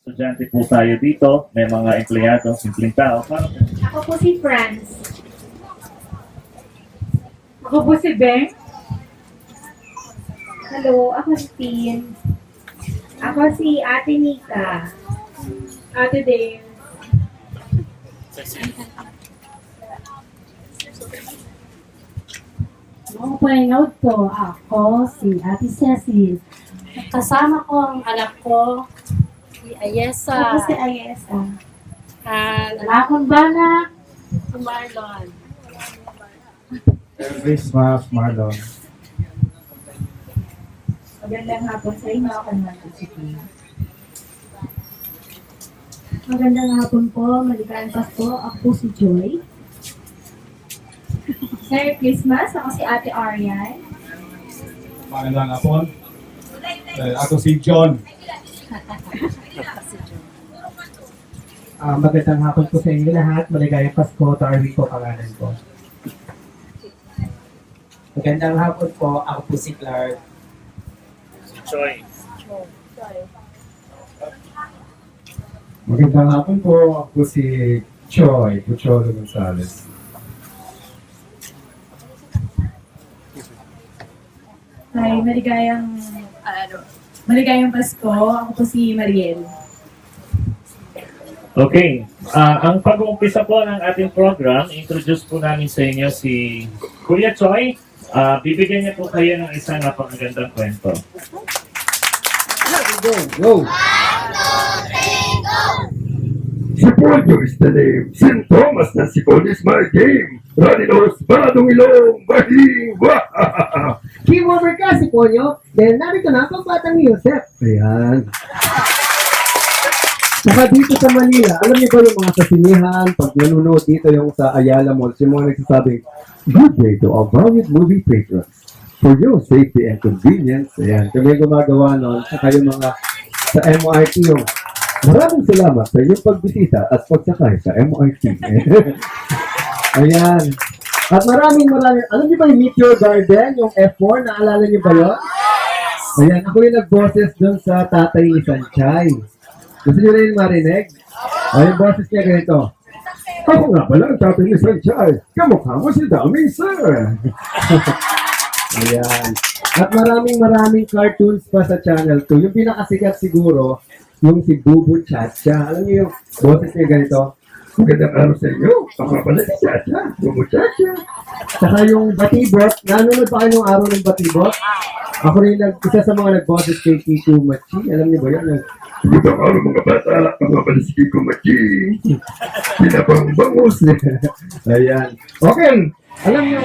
Estudyante po tayo dito, may mga empleyado, simpleng tao. Ako po si Franz. Ako po si Beng. Hello, ako si Tin. Ako si Ate Nika. Ate Dave. Noong pinanood ko, ako si Ate Cecil. Kasama ko ang anak ko, si Ayesa. Ako si Ayesa. At akong bana, si Marlon. Christmas, Marlon. Magandang hapon sa inyo. Ako naman po si Tin. Magandang hapon po. Maligayang Pasko. Ako po si Joy. Merry Christmas. Ako si Ate Arian. Magandang hapon. Ako si John. Magandang hapon po sa inyo lahat. Maligayang Pasko. Darwin po pangalan ko. Magandang hapon po. Ako po si Clark. Choy. Magandang hapon po. Ako si Choy, Pucholo Gonzales. Hi, maligayang Pasko. Ako po si Mariel. Okay, ang pag-uumpisa po ng ating program, introduce po namin sa inyo si Kuya Choy. Bibigyan niya po kayo ng isang napakagandang kwento. Go! Sipolyo is the name. St. Thomas na Sipolyo is my game. Ranilos, Baradong Ilong, Bahing, Wahahaha. Game over ka, si Ponyo. Dahil narito na ang pambatang ni Joseph. Ayan. Saka dito sa Manila, alam niyo ba yung mga sasinihan, pag nanonood dito yung sa Ayala Mall, yung mga nagsasabing, Good day to all valued movie patrons. For your safety and convenience, ayan, kami gumagawa nun, saka yung mga sa MIT yung, maraming salamat sa inyong pagbisita at pagsakay sa MIT. ayan. At maraming, alam niyo ba yung Meteor Garden, yung F4, naalala niyo ba yun? Ayan, ako yung nag-boses dun sa Tatay ni Sanchay. Gusto niyo rin marinig? Ay, yung boses niya ganito. Ako nga pala ang tatay ni Sanchay. Kamukha mo si Daming Sir. Ayan. At maraming cartoons pa sa channel 2. Yung pinakasikat siguro, yung si Bubu Chacha. Alam niyo yung boses niya ganito? Magandang araw sa inyo. Ako nga pala si Chacha. Muchacha. Saka yung Batibot. Nanonood pa kayo ng araw ng Batibot? Ako rin isa sa mga nag-boses kay Kiko Machi. Alam niyo ba yan? Magandang araw mga bata. Ako nga pala si Kiko Machi. Pinabang bangus. Ayan. Okay. Alam niyo,